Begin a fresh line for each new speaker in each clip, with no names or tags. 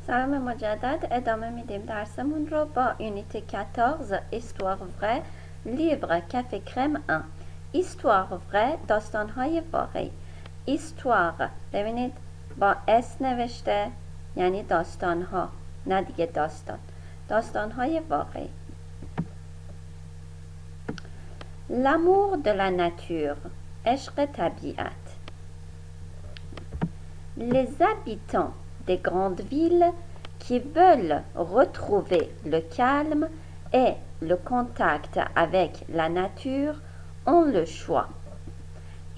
سلام مجدد. ادامه میدیم درسمون رو با یونیت 14 Histoire vraie livre کف کرم 1 Histoire vraie داستانهای واقعی. Histoire ببینید با اس نوشته، یعنی داستانها، نه دیگه داستانهای واقعی. L'amour de la nature، عشق طبیعت. Les habitants des grandes villes qui veulent retrouver le calme et le contact avec la nature ont le choix.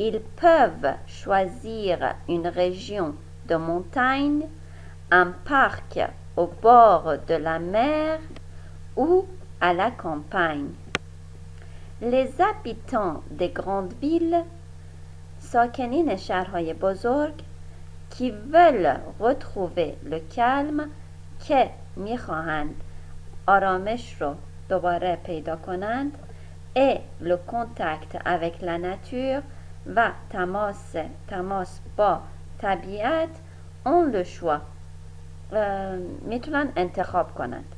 Ils peuvent choisir une région de montagne, un parc au bord de la mer ou à la campagne. Les habitants des grandes villes، ساکنین شهرهای بزرگ، qui veulent retrouver le calme، که میخواهند آرامش رو دوباره پیدا کنند، et le contact avec la nature، و تماس با طبیعت، ont le choix، میتونن انتخاب کنند.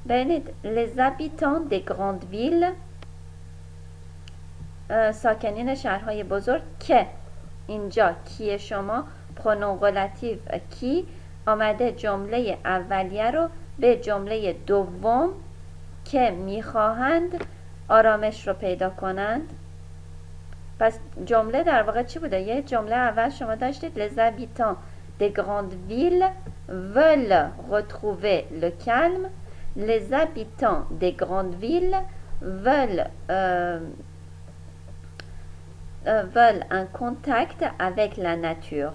ببینید les habitants des grandes villes، ساکنین شهرهای بزرگ، که اینجا کی شما پرونون رلاتیو کی آمده جمله اولیه رو به جمله دوم که میخواهند آرامش رو پیدا کنند. پس جمله در واقع چی بوده؟ یه جمله اول شما داشتید les habitants des grandes villes veulent retrouver le calme. Les habitants des grandes villes veulent un contact avec la nature.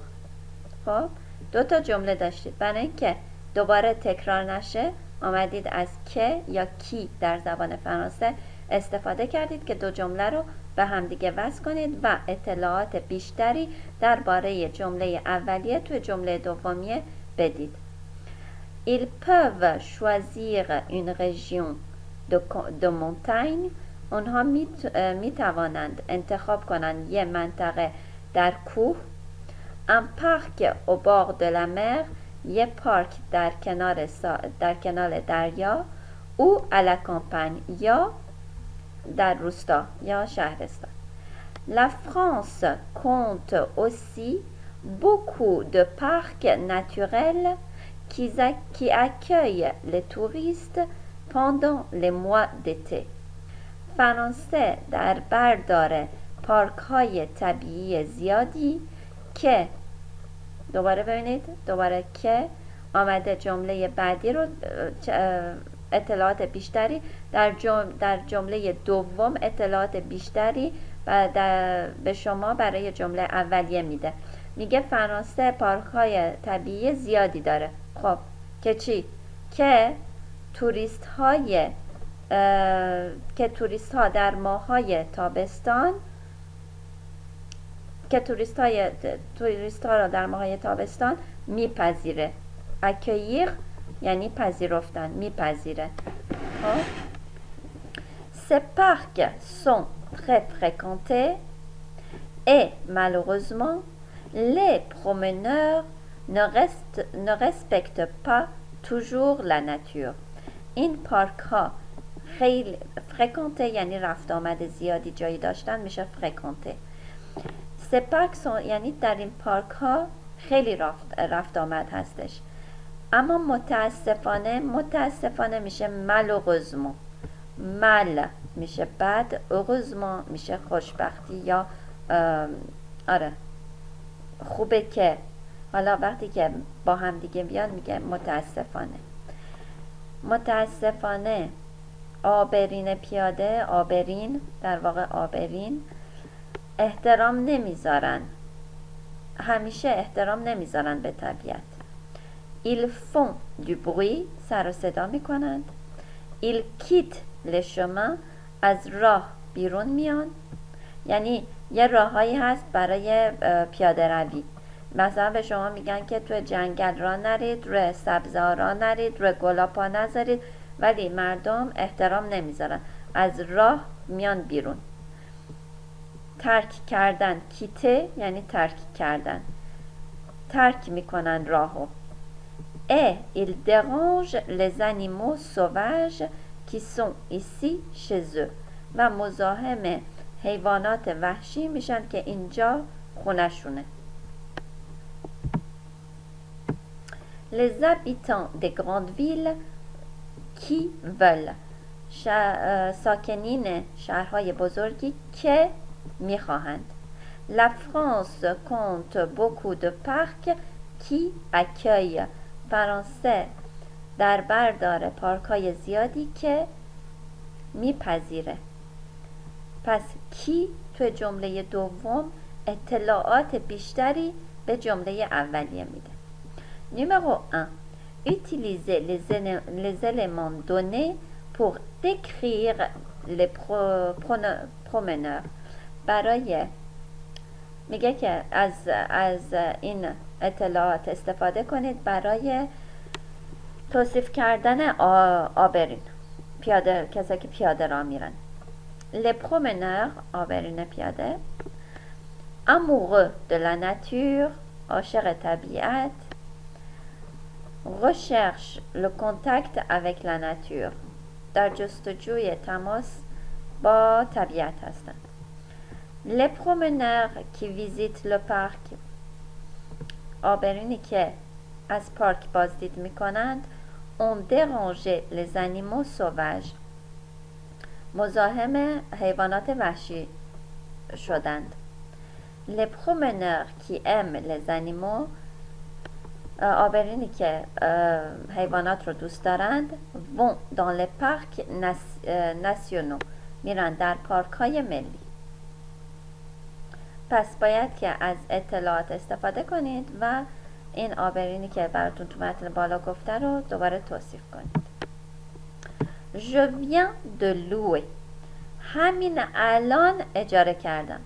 خب دو تا جمله داشتید. برای اینکه دوباره تکرار نشه آمدید از که یا کی در زبان فرانسه استفاده کردید که دو جمله رو به همدیگه وصل کنید و اطلاعات بیشتری درباره جمله اولیه توی جمله دومیه بدید. Ils peuvent choisir une région de montagne. اونها می توانند انتخاب کنند یه منطقه در کوه. un parc au bord de la mer، یه پارک در کنار دریا. ou à la campagne، یا در روستا یا شهرستان. La France compte aussi beaucoup de parcs naturels qui accueillent les touristes pendant les mois d'été. فرانسه در بر داره پارک های طبیعی زیادی که دوباره ببینید که آمده جمله بعدی رو اطلاعات بیشتری در جمله دوم اطلاعات بیشتری به شما برای جمله اولیه میده. میگه فرانسه پارک های طبیعی زیادی داره. خب که چی؟ که توریست ها در ماه‌های تابستان توریست ها را در ماه‌های تابستان میپذیره. accueillir یعنی پذیرفتن، میپذیره. Ces parcs sont très fréquentés et malheureusement les promeneurs ne respectent pas toujours la nature. این پارک ها خیلی فرکانته یعنی رفت آمد زیادی جایی داشتن، میشه فرکانته. سپاک یعنی در این پارک ها خیلی رفت آمد هستش. اما متاسفانه میشه malheureusement. مل میشه بد، heureusement میشه خوشبختی یا آره خوبه که. حالا وقتی که با هم دیگه بیان میگه متاسفانه آبرین پیاده، آبرین احترام نمیذارن، همیشه احترام نمیذارن به طبیعت. Ils font du bruit، سر و صدا میکنند. Ils quittent les chemins، از راه بیرون میان. یعنی یه راههایی هست برای پیاده روی. مثلا به شما میگن که تو جنگل راه نرید، روی سبزه راه نرید، روی گلاپا نذارید، ولی مردم احترام نمیذارن، از راه میان بیرون. ترک کردن، کیته یعنی ترک کردن، ترک میکنن راهو. et il dérange les animaux sauvages qui sont ici chez eux و مزاحم حیوانات وحشی میشن که اینجا خونشونه. Les habitants des grandes villes qui veulent ساکنین شهرهای بزرگی که میخواهند. La France compte beaucoup de parcs qui accueillent. فرانسه در بر داره پارک های زیادی که میپذیره. پس کی تو جمله دوم اطلاعات بیشتری به جمله اولیه میده. Numéro 1. Utilisez les éléments donnés pour décrire les promeneurs. برای میگه که از این اطلاعات استفاده کنید برای توصیف کردن آبرین، پیاده، کسایی که پیاده راه میرن. Les promeneurs، آبرین پیاده. Amoureux de la nature، عاشق طبیعت. Recherche le contact avec la nature، در جستجوی تماس با طبیعت هستند. Les promeneurs qui visitent le parc، آبرینی که از پارک بازدید می کنند. ont dérangé les animaux sauvages، مزاحم حیوانات وحشی شدند. Les promeneurs qui aiment les animaux، آبرینی که حیوانات رو دوست دارند. vont dans les parcs nationaux، میرن در پارک های ملی. پس باید که از اطلاعات استفاده کنید و این آبرینی که براتون تو متن بالا گفته رو دوباره توصیف کنید. Je viens de louer، همین الان اجاره کردم.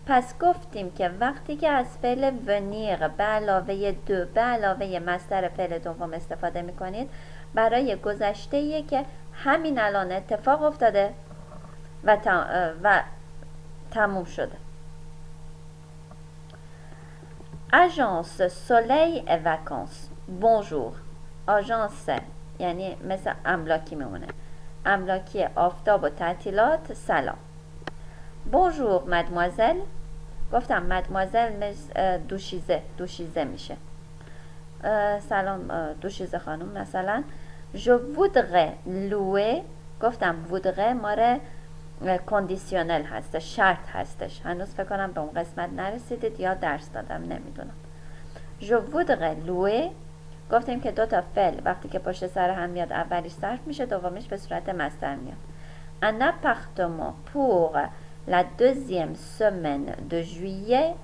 پس گفتیم که وقتی که از فعل ونیر به علاوه دو به علاوه مصدر فعل دوم استفاده می کنید برای گذشته‌ایه که همین الان اتفاق افتاده و تموم شده. Agence Soleil et Vacances، bonjour. آژانس یعنی مثل املاکی میمونه، املاکی آفتاب و تعطیلات. سلام. Bonjour mademoiselle، گفتم مدموازل دوشیزه میشه. سلام دوشیزه خانم. مثلا je voudrais louer، گفتم voudrais ماره کندیسیونل هستش، شرط هستش. هنوز فکر کنم به اون قسمت نرسیدید یا درس دادم نمیدونم. je voudrais louer، گفتیم که دو تا فعل وقتی که پشت سر هم میاد اولیش صرف میشه، دومیش به صورت مصدر میاد. un appartement pour la deuxième semaine de juillet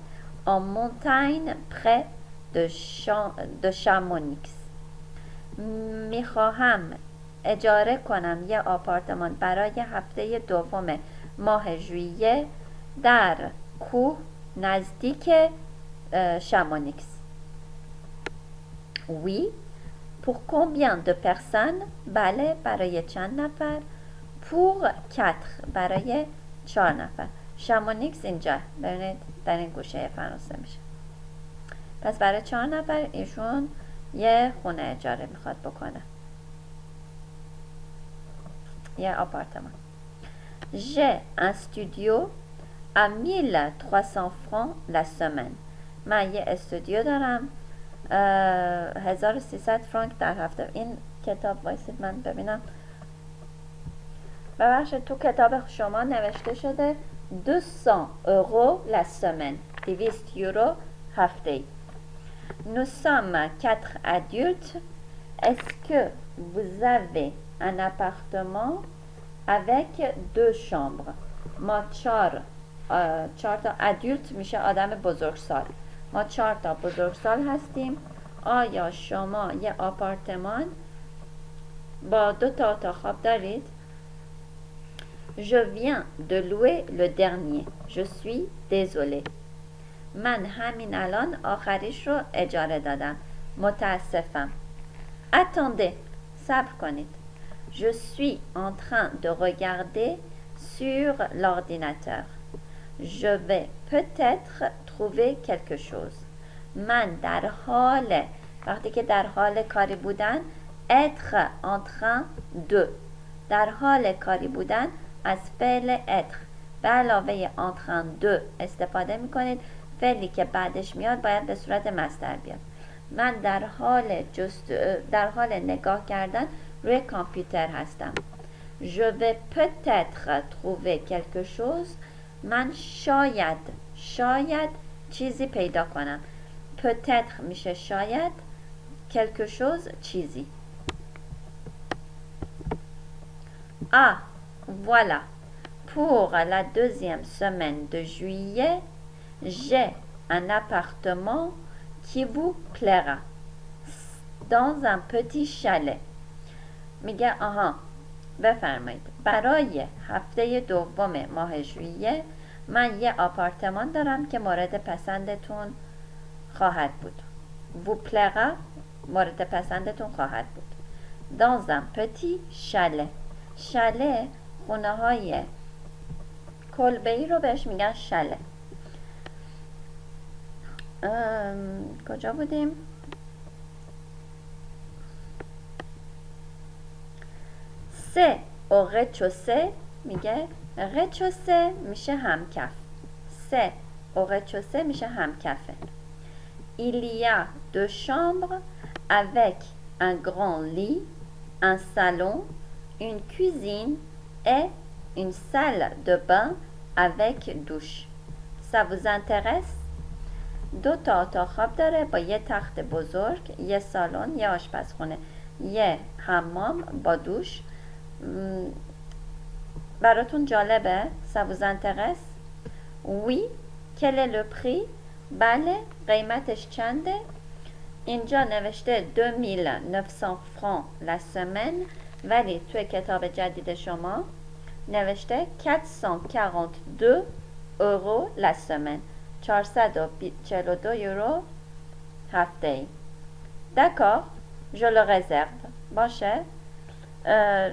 en montagne près de Chamonix. میخواهم اجاره کنم یه آپارتمان برای هفته دوم ماه ژوئیه در کوه نزدیک شامونیکس. Oui. Pour combien de personnes؟ بله برای چند نفر؟ pour 4 برای 4 نفر. شامونیکس اینجا ببینید در این گوشه فرانسه میشه. پس برای 4 نفر ایشون یه خونه اجاره میخواد بکنه، یه آپارتمان. J'ai un studio à 1300 francs la semaine. من یه استودیو دارم 1300 فرانک در هفته. این کتاب وایسید من ببینم. ببخشید تو کتاب شما نوشته شده 200 euros la semaine، 200 یورو هفته. Nous sommes 4 adultes. Est-ce que vous avez un appartement avec 2 chambres؟ ما 4 تا ادولت میشه آدم بزرگسال. ما 4 تا بزرگسال هستیم. آیا شما یه آپارتمان با 2 تا اتاق خواب دارید؟ Je viens de louer le dernier. Je suis désolée. من همین الان آخریش رو اجاره دادم. متاسفم. Attendez. صبر کنید. Je suis en train de regarder sur l'ordinateur. Je vais peut-être trouver quelque chose. من در حال وقتی که در حال کاری بودن être en train de. در حال کاری بودن از فعل être به علاوه en train de استفاده میکنید. فعلی که بعدش میاد باید به صورت مصدر بیاد. من در حال نگاه کردن روی کامپیوتر هستم. Je vais peut-être trouver quelque chose. من شاید چیزی پیدا کنم. peut-être میشه شاید، quelque chose چیزی. Ah, voilà. Pour la deuxième semaine de juillet, j'ai un appartement qui vous plaira dans un petit chalet. میگه آها بفرمایید برای هفته دوم ماه ژوئیه من یه آپارتمان دارم که مورد پسندتون خواهد بود. vous plaira مورد پسندتون خواهد بود. dans un petit chalet. شله خونه های کلبه‌ای رو بهش میگن شله. کجا بودیم؟ سه au rez-de-chaussée میگه rez-de-chaussée میشه همکف. سه au rez-de-chaussée میشه همکفه. Il y a 2 chambres avec un grand lit, un salon, une cuisine et une salle de bain avec douche. Ça vous intéresse؟ 2 تا اتاق خواب داره با یه تخت بزرگ، یه سالن، یه آشپزخونه، یه حمام با دوش. براتون جالبه؟ Ça vous intéresse؟ Oui. Quel est le prix؟ بله. قیمتش چنده؟ اینجا نوشته 2900 francs la semaine ولی توی کتاب جدید شما نوشته 442 euros la semaine. 442 یورو هفته ای. D'accord. Je le réserve. باشه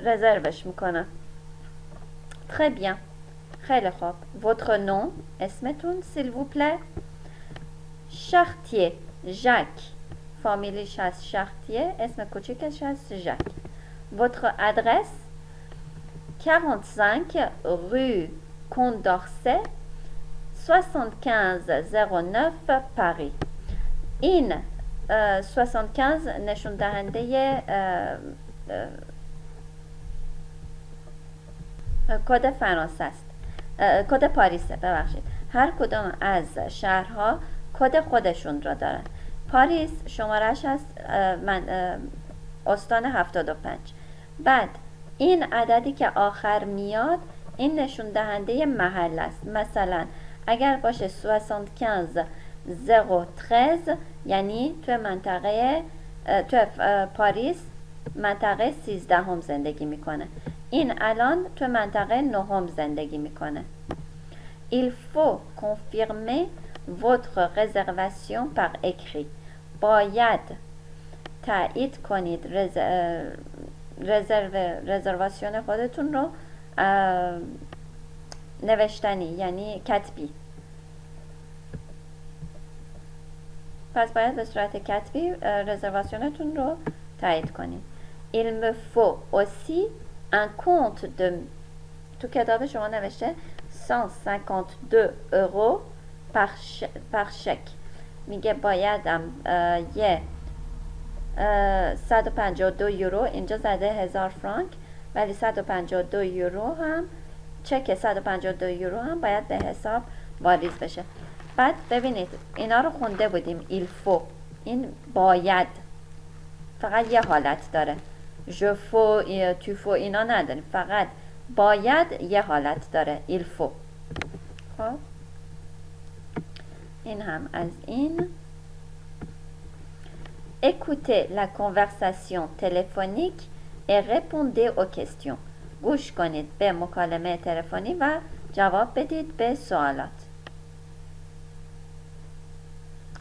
رزروش میکنم. Très bien. خیلی خوب. Votre nom اسمتون s'il vous plaît؟ Chartier. Jacques. فامیلیش هست شارتیه، اسم کوچیکش هست ژاک. Votre adresse 45 rue Condorcet 7509 Paris. این 75 نشون دهنده کد فرانسه است. کد پاریسه ببخشید. هر کدام از شهرها کد خودشون را دارن. پاریس شمارش هست استان 75. بعد این عددی که آخر میاد این نشون دهنده محل است. مثلا اگر باشه 75 یعنی تو پاریس منطقه 13 هم زندگی میکنه. این الان تو منطقه 9 هم زندگی میکنه. Il faut confirmer votre réservation par écrit. باید تایید کنید رزرواسیون خودتون رو نوشتنی یعنی کتبی. پس باید به صورت کتبی رزرواسیونتون رو تایید کنید. Il me faut aussi un compte de تو کتاب شما نوشته 152 euros par chèque. میگه بایدم یه 152 یورو اینجا زده 1000 فرانک ولی 152 یورو هم چک 152 یورو هم باید به حساب واریز بشه. بعد ببینید اینا رو خونده بودیم. il faut این باید فقط یه حالت داره. je faut tu faut اینا نداریم. فقط باید یه حالت داره. il faut. خب این هم از این. Écoutez la conversation téléphonique et répondez aux questions. گوش کنید به مکالمه تلفنی و جواب بدید به سوالات.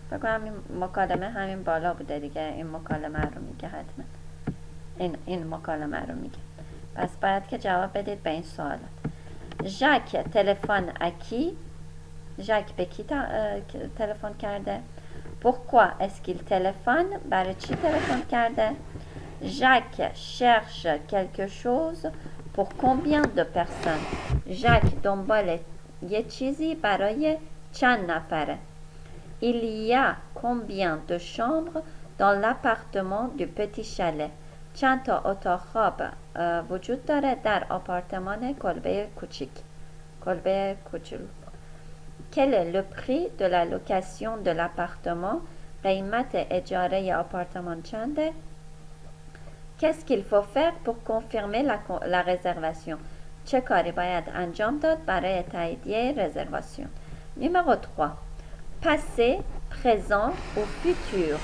فکر کنم این مکالمه همین بالا بوده دیگه. این مکالمه رو میگه حتما. این مکالمه رو میگه. پس باید که جواب بدید به این سوالات. ژاک تلفن اکی. ژاک به کی تلفن کرده؟ Pourquoi est-ce qu'il téléphone؟ برای چی تلفن کرده؟ Jacques cherche quelque chose pour combien de personnes? Jacques دنبال یه چیزی برای چند نفره. Il y a combien de chambres dans l'appartement du petit chalet? چند تا اتاق خواب وجود داره در آپارتمان کلبه کوچیک. کلبه کوچولو. Quel est le prix de la location de l'appartement? قیمت اجاره آپارتمان چنده؟ Qu'est-ce qu'il faut faire pour confirmer la réservation? چه کاری باید انجام داد برای تاییدیه رزرواسیون؟ Numéro 3. Passé, présent ou futur.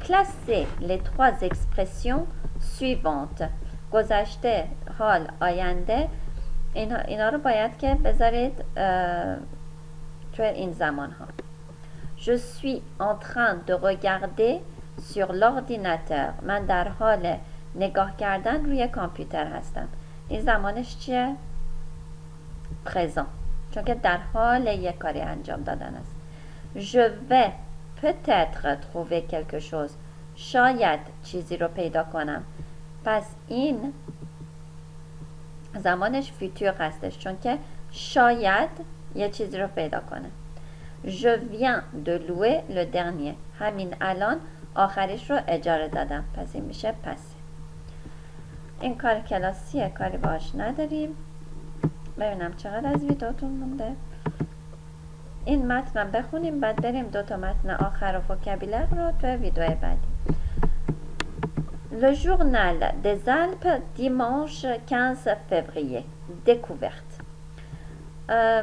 Classez les trois expressions suivantes. گذشته، حال، آینده. اینا رو باید که بذارید توی این زمان ها. Je suis en train de regarder sur l'ordinateur. من در حال نگاه کردن روی کامپیوتر هستم. این زمانش چیه؟ présent. چون که در حال یک کاری انجام دادن است. Je vais peut-être trouver quelque chose. شاید چیزی رو پیدا کنم. پس این زمانش فیتور هستش چون که شاید یه چیزی رو پیدا کنه. Je viens de louer le dernier. همین الان آخریش رو اجاره دادم. پس این میشه پسی. این کار کلاسیه، کاری باش نداریم. ببینم چقدر از ویدیوتون مونده. این متن بخونیم بعد بریم 2 متن آخر و وکابولر رو توی ویدیو بعدی. Le journal des Alpes, dimanche 15 février. Découverte.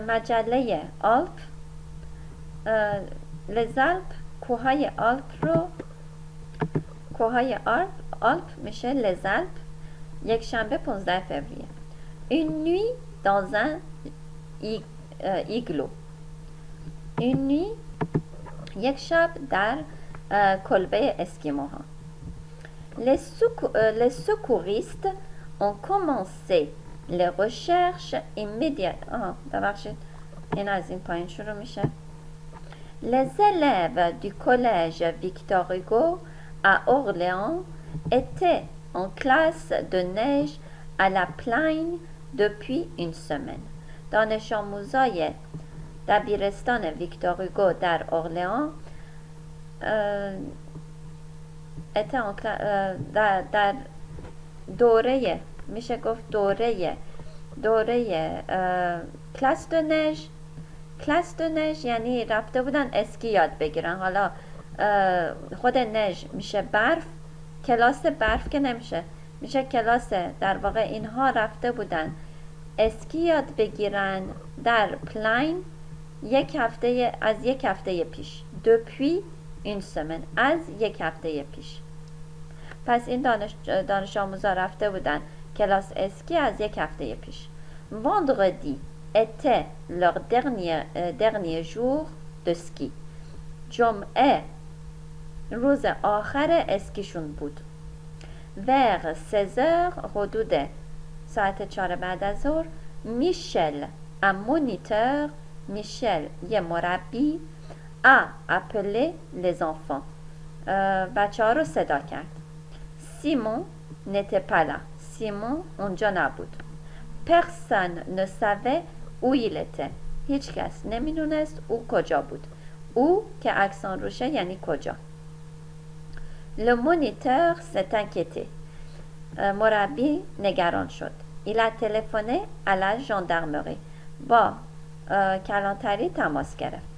مجله آلپ. Les Alpes, کوههای آلپ رو کوههای آلپ میشه les Alpes. یک شنبه 15 فوریه. Une nuit dans un igloo. Une nuit یک شب در کلبه اسکیموها. Les secouristes ont commencé les recherches immédiatement. ببخشید این از این پایین شروع میشه. Les élèves du collège Victor Hugo à Orléans étaient en classe de neige à la plaine depuis une semaine. دانش آموزای دبیرستان ویکتور هوگو در اورلئان در دوره میشه گفت دوره کلاس دو نژ یعنی رفته بودن اسکی یاد بگیرن. حالا خود نژ میشه برف، کلاس برف که نمیشه، میشه کلاس. در واقع اینها رفته بودن اسکی یاد بگیرن در پلاین از یک هفته پیش. depuis une semaine. از یک هفته پیش. پس این دانش آموزا رفته بودن کلاس اسکی از یک هفته پیش. vendredi était leur dernier jour de ski. جمعه روز آخر اسکیشون بود. vers 16h حدود ساعت 4 بعد از ظهر میشل un moniteur میشل یه مربی a appelé les enfants بچه ها رو صدا کرد. سیمون n'était pas là. سیمون اونجا نبود. personne ne savait où il était. هیچ کس نمیدونست او کجا بود. او که اکسان روشه یعنی کجا. le moniteur s'est inquiété. مربی نگران شد. il a téléphoné à la gendarmerie. با کلانتری تماس گرفت.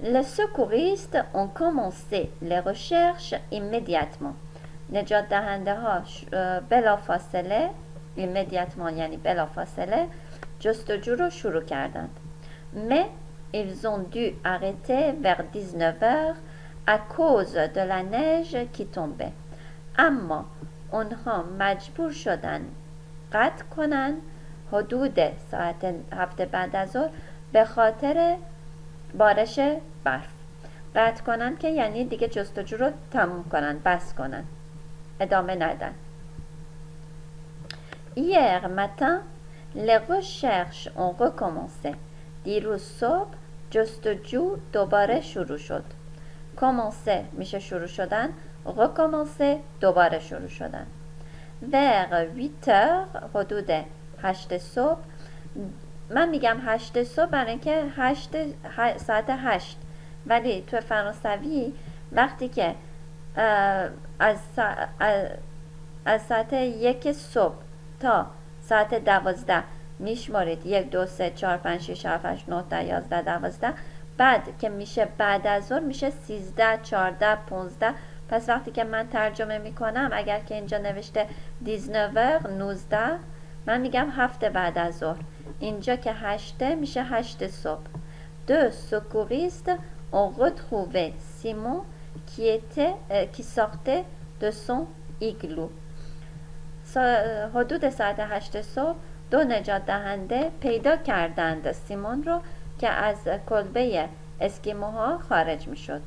Les secouristes ont commencé les recherches immédiatement. نجات دهنده ها بلافاصله immédiatement یعنی بلافاصله جستجو رو شروع کردند. Mais ils ont dû arrêter vers 19h à cause de la neige qui tombait. اما اونها مجبور شدن قطع کنن حدود ساعت 7 بعد از ظهر به خاطر بارش برف. قطع کنن که یعنی دیگه جستجو رو تموم کنن، بس کنن، ادامه ندن. Hier matin, les recherches ont recommencé. دیروز صبح جستجو دوباره شروع شد. کامانسه میشه شروع شدن. رکامانسه دوباره شروع شدن. vers 8 heures حدود 8 صبح. من میگم 8 صبح برای اینکه ساعت 8 ولی تو فرانسوی وقتی که از ساعت 1 صبح تا ساعت 12 میشمارید 1 2 3 4 5 6 7 8 9 10 11 12 بعد که میشه بعد از ظهر میشه 13 14 15. پس وقتی که من ترجمه میکنم اگر که اینجا نوشته 19 19 من میگم 7 بعد از ظهر. اینجا که 8 میشه 8 صبح. Deux secouristes ont retrouvé Simon qui sortait de son igloo. حدود ساعت 8 صبح دو نجات دهنده پیدا کردند سیمون رو که از کلبه اسکیموها خارج می شد.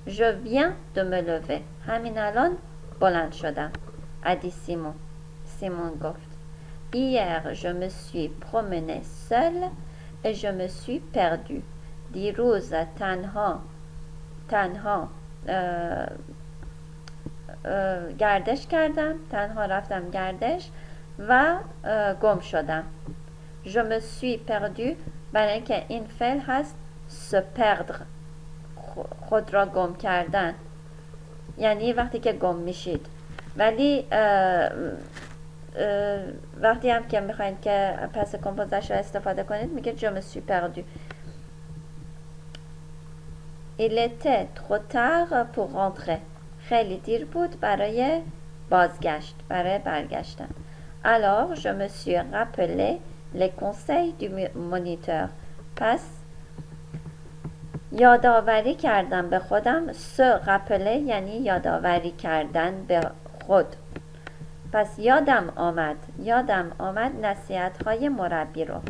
Je viens de me lever. همین الان بلند شدم. a dit Simon. سیمون گفت. Hier je me suis promené seul et je me suis perdu. دیروز تنها گردش کردم. تنها رفتم گردش و گم شدم. Je me suis perdu برای اینکه این فعل هست se perdre خود را گم کردن یعنی وقتی که گم میشید. ولی وقتی هم که میخواید که پس کمپوزش را استفاده کنید میگه je me suis perdu. Il était trop tard pour rentrer. خیلی دیر بود برای برگشتن. Alors je me suis rappelé les conseils du moniteur. پس یادآوری کردم به خودم. se rappeler یعنی یادآوری کردن به خود. پس یادم آمد نصیحت‌های مربی رو.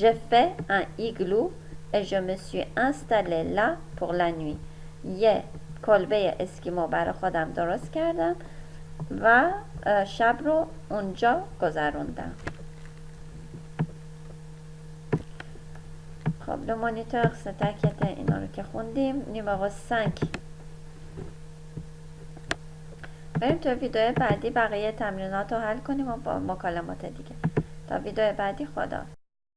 J'ai fait un igloo et je me suis installé là pour la nuit. یه کلبه اسکیمو برای خودم درست کردم و شب رو اونجا گذروندم. خب le moniteur c'est inquiété. اینا رو که خوندیم. numéro 5 بریم تو ویدیو بعدی بقیه تمرینات رو حل کنیم و با مکالمات دیگه. تا ویدیو بعدی خدا.